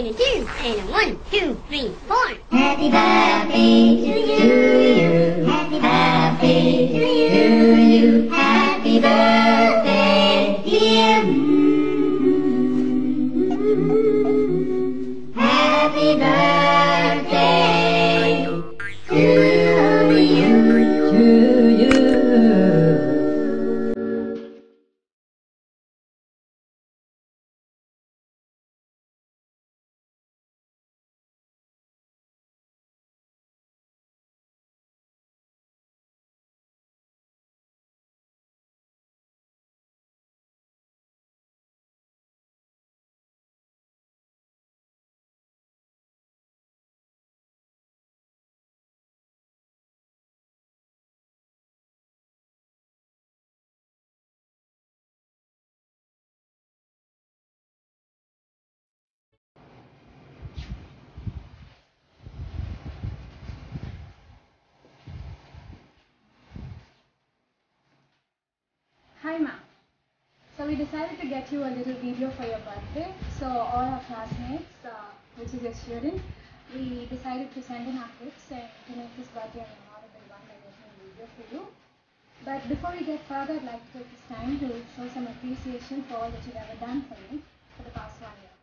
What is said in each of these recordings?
and a 2, and a 1, 2, 3, 4. Happy birthday to you. Happy to you. Happy birthday, dear. Happy birthday to you. To you. Hi ma'am. So we decided to get you a little video for your birthday. So all our classmates, which is your students, we decided to send in our gifts and to make this birthday a memorable one by getting a video for you. But before we get further, I'd like to take this time to show some appreciation for all that you've ever done for me for the past 1 year.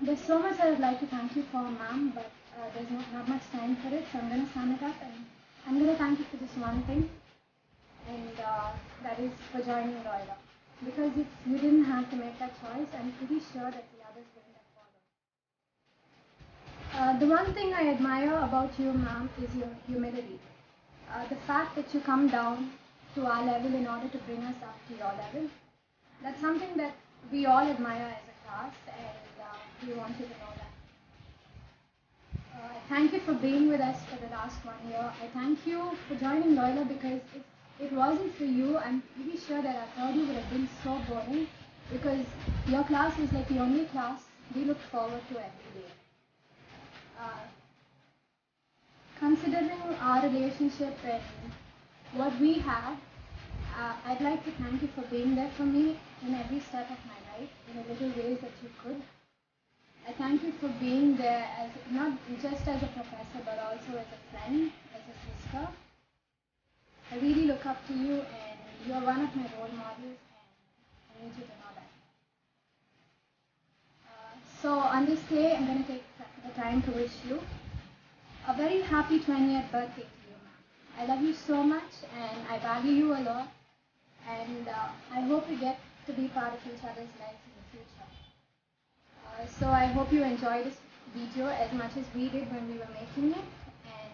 There's so much I would like to thank you for, ma'am, but there's not much time for it, so I'm going to sum it up and I'm going to thank you for just one thing. And that is for joining Loyola. Because if you didn't have to make that choice, I'm pretty sure that the others wouldn't have followed. The one thing I admire about you, ma'am, is your humility. The fact that you come down to our level in order to bring us up to your level. That's something that we all admire as a class, and we want you to know that. Thank you for being with us for the last 1 year. I thank you for joining Loyola because if it wasn't for you, I'm pretty sure that our third year would have been so boring because your class was like the only class we looked forward to every day. Considering our relationship and what we have, I'd like to thank you for being there for me in every step of my life in the little ways that you could. I thank you for being there as not just as a professor but also as a friend, as a sister. I really look up to you and you're one of my role models and I need you to know that. So on this day, I'm going to take the time to wish you a very happy 20th birthday to you, ma'am. I love you so much and I value you a lot and I hope we get to be part of each other's lives in the future. So I hope you enjoy this video as much as we did when we were making it and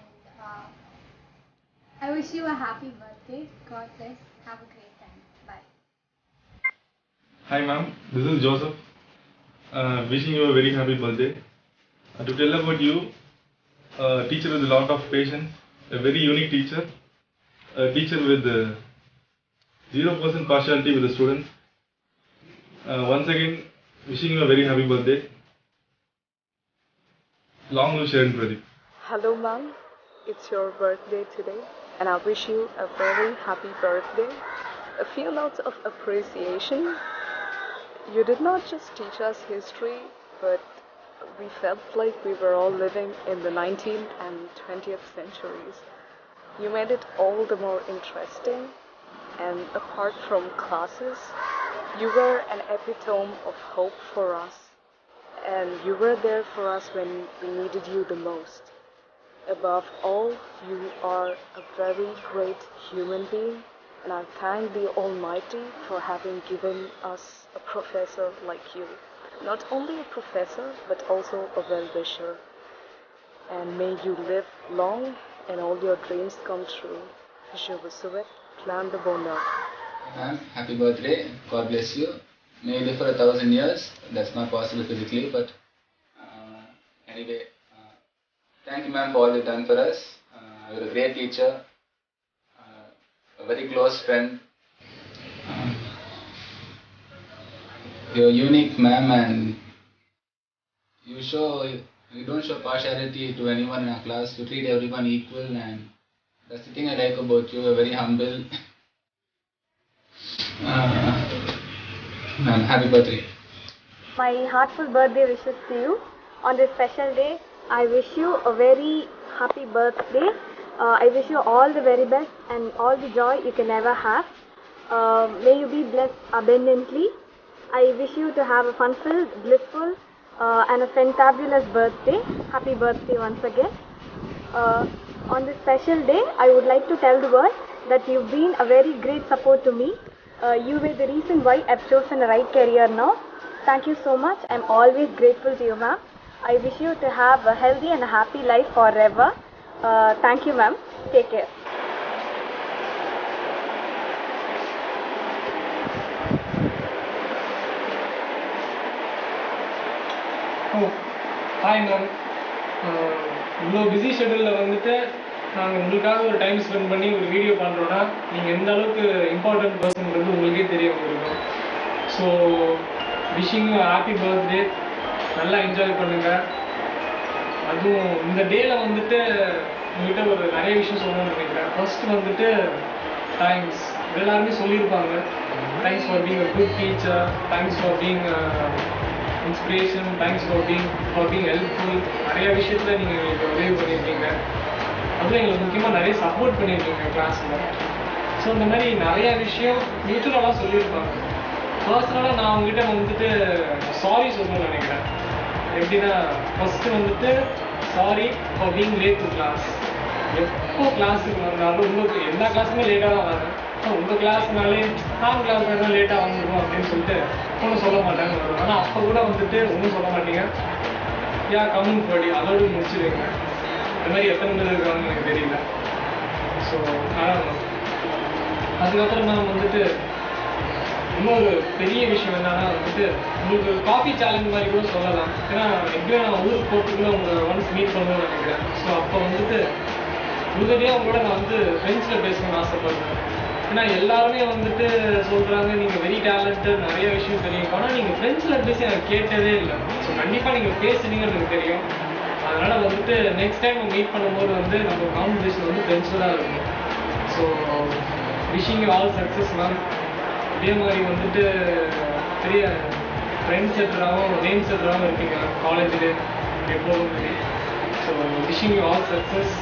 I wish you a happy birthday. God bless. Have a great time. Bye. Hi ma'am, this is Joseph. Wishing you a very happy birthday. To tell about you, a teacher with a lot of patience, a very unique teacher, a teacher with 0% partiality with the students. Once again, wishing you a very happy birthday. Long live Sharon Pradeep. Hello ma'am, it's your birthday today and I wish you a very happy birthday. A few notes of appreciation. You did not just teach us history, but we felt like we were all living in the 19th and 20th centuries. You made it all the more interesting, and apart from classes, you were an epitome of hope for us, and you were there for us when we needed you the most. Above all, you are a very great human being, and I thank the Almighty for having given us a professor like you. Not only a professor, but also a well-wisher. And may you live long and all your dreams come true. Je vous souhaite plein de bonheur. Ma'am, happy birthday. God bless you. May you live for 1,000 years. That's not possible physically, but anyway, thank you, ma'am, for all you've done for us. You're a great teacher, a very close friend. You're unique, ma'am, and you don't show partiality to anyone in our class. You treat everyone equal, and that's the thing I like about you. You're very humble. Ma'am, happy birthday. my heartful birthday wishes to you. On this special day, I wish you a very happy birthday. I wish you all the very best and all the joy you can ever have. May you be blessed abundantly. I wish you to have a fun-filled, blissful, and a fantabulous birthday. Happy birthday once again. On this special day, I would like to tell the world that you've been a very great support to me. You were the reason why I've chosen the right career now. Thank you so much. I'm always grateful to you, ma'am. I wish you to have a healthy and a happy life forever. Thank you, ma'am. Take care. Hi ma'am, இவ்வளோ busy ஷெடியூலில் வந்துட்டு நாங்கள் உங்களுக்காக ஒரு time spend பண்ணி ஒரு video பண்ணுறோன்னா நீங்கள் எந்த அளவுக்கு இம்பார்ட்டன்ட் பர்சன்றது உங்களுக்கே தெரியும் இருக்கும். So wishing you happy birthday, நல்லா என்ஜாய் பண்ணுங்கள். அதுவும் இந்த டேயில் வந்துட்டு உங்கள்கிட்ட ஒரு நிறைய விஷயம் சொல்லணும்னு நினைக்கிறேன். ஃபர்ஸ்ட் வந்துட்டு தேங்க்ஸ், எல்லாருமே சொல்லியிருப்பாங்க. Thanks for being a good teacher, thanks for being inspiration, thanks for being helpful. நிறைய விஷயத்தில் நீங்கள் எங்களுக்கு உதவி பண்ணியிருக்கீங்க. அதுவும் எங்களுக்கு முக்கியமாக நிறைய சப்போர்ட் பண்ணியிருக்கீங்க கிளாஸில். ஸோ இந்த மாதிரி நிறைய விஷயம் மியூச்சுவலாக சொல்லியிருப்பாங்க. பர்சனலாக நான் உங்ககிட்ட வந்துட்டு சாரி சொல்லணும்னு நினைக்கிறேன். எப்படின்னா ஃபஸ்ட்டு வந்துட்டு sorry for being late to class. எப்போ கிளாஸுக்கு வந்தாலும் உங்களுக்கு எல்லா கிளாஸுமே லேட்டாக தான் வராங்க. உங்கள் கிளாஸ்னாலே நான் கிளாஸ் வேணால் லேட்டாக வந்துடும் அப்படின்னு சொல்லிட்டு ஒன்றும் சொல்ல மாட்டாங்க. ஆனால் அப்போ கூட வந்துட்டு ஒன்றும் சொல்ல மாட்டீங்க. கம்மிங் படி அதோடு முடிச்சுடுவீங்க. இந்த மாதிரி எத்தனை பேர் இருக்காங்கன்னு எனக்கு தெரியல. ஸோ அதான் அதுக்கப்புறம் நான் வந்துட்டு இன்னொரு பெரிய விஷயம் என்னன்னா வந்துட்டு உங்களுக்கு காஃபி சேலஞ்ச் மாதிரி கூட சொல்லலாம். ஏன்னா எப்படியும் நான் ஊருக்கு போகிறதுக்குள்ள உங்களை ஒன்ஸ் மீட் பண்ணணும்னு நினைக்கிறேன். ஸோ அப்போ வந்துட்டு உங்கள்கிட்டயே உங்களோட நான் வந்து ஃப்ரெண்ட்ஸில் பேசணும்னு ஆசைப்படுறேன். ஏன்னா எல்லாருமே வந்துட்டு சொல்கிறாங்க நீங்கள் வெரி டேலண்டட், நிறைய விஷயம் தெரியும். ஆனால் நீங்கள் ஃப்ரெண்ட்ஸில் பேசி எனக்கு கேட்டதே இல்லை. ஸோ கண்டிப்பாக நீங்கள் பேசுனீங்கன்னு எனக்கு தெரியும். அதனால் வந்துட்டு நெக்ஸ்ட் டைம் மீட் பண்ணும்போது வந்து நம்ம கான்வர்சேஷன் வந்து ஃப்ரெண்ட்ஸில் தான் இருக்கும். So wishing you all success ma'am. இதே மாதிரி வந்துட்டு பெரிய ஃப்ரெண்ட் செட்டராகவும் நேம் செட்டராகவும் இருக்கீங்க காலேஜில் எப்போதும். So wishing you all success.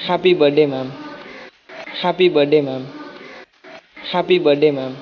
Happy birthday, ma'am. Happy birthday, ma'am. Happy birthday, ma'am.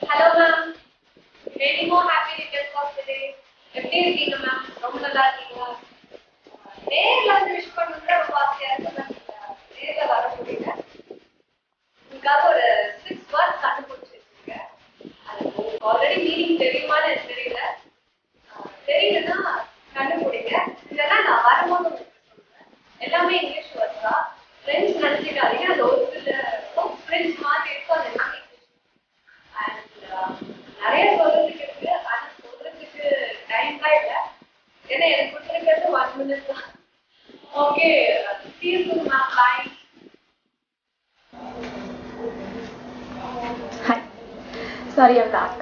Hello ma'am. Many more happy returns of the day. எப்படி இருக்கீங்க ma'am? ரொம்ப நல்லா இருக்கீங்களா? நேர்ல வந்து விஷ் பண்ணுறது ரொம்ப ஆசையா இருக்கு மேம். நேர்ல வர முடியல. உங்களுக்காக ஒரு 6 வேர்ட்ஸ் கண்டுபிடிச்சு வச்சிருக்கேன். அது உங்களுக்கு ஆல்ரெடி மீனிங் தெரியுமான்னு எனக்கு தெரியல. தெரியலன்னா கண்டுபிடிங்க. இல்லைன்னா நான் வரும்போது உங்களுக்கு சொல்றேன். எல்லாமே இங்கிலீஷ் வேர்ட்ஸ் தான். ஃப்ரெண்ட்ஸ் நினைச்சுக்காதீங்க. அது ஒரு சில ஃப்ரெண்ட்ஸ் மாதிரி இருக்கும். அது எல்லாமே நிறைய சொல்றதுக்கு இருக்கு. ஆனா சொல்றதுக்கு டைம் தான் இல்லை. ஏன்னா எனக்கு கொடுத்துருக்கிறது 1 minute தான். Okay, see you soon ma'am. Bye. Hi. Sorry, I'm back.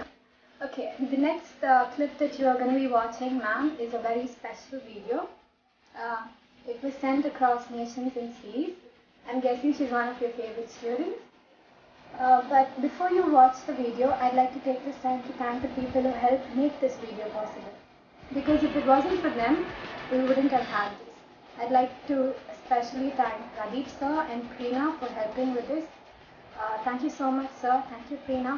Okay, the next clip that you are going to be watching, ma'am, is a very special video. It was sent across nations and seas. I'm guessing she's one of your favorite students. But before you watch the video, I'd like to take this time to thank the people who helped make this video possible. Because if it wasn't for them, we wouldn't have had this. I'd like to especially thank Pradeep sir and Preena for helping with this. Thank you so much, sir. Thank you, Preena.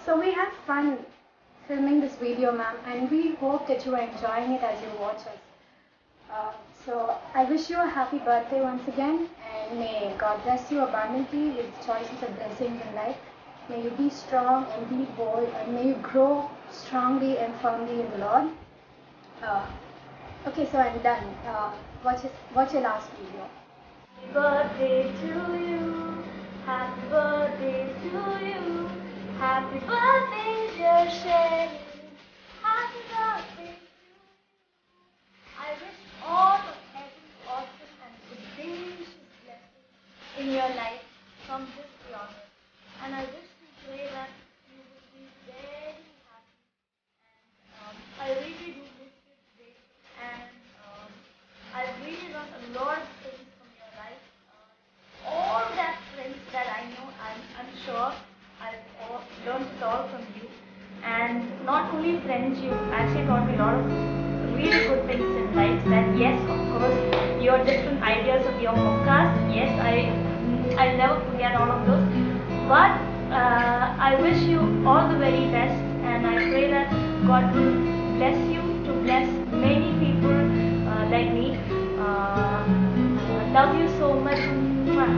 So we had fun filming this video, ma'am, and we hope that you are enjoying it as you watch us. So I wish you a happy birthday once again, and may God bless you abundantly with choices and blessings in life. May you be strong and be bold, and may you grow strongly and firmly in the Lord. Okay, so I'm done. Watch your last video. Happy birthday to you. Happy birthday to you. Happy birthday, dear Sherry. Happy birthday to you. I wish all of heaven's awesome and delicious blessings in your life from this planet. And I wish to pray that you will be very happy. And I really do miss you today. And I've really learned a lot of things from your life. All that friends that I know, I'm sure I've learned it all from you. And not only friends, you actually taught me a lot of really good things in life. That yes, of course, your different ideas of your podcast, yes, I'll never forget all of those. But I wish you all the very best, and I pray that God will bless you to bless many people like me. Love you so much. Mwah.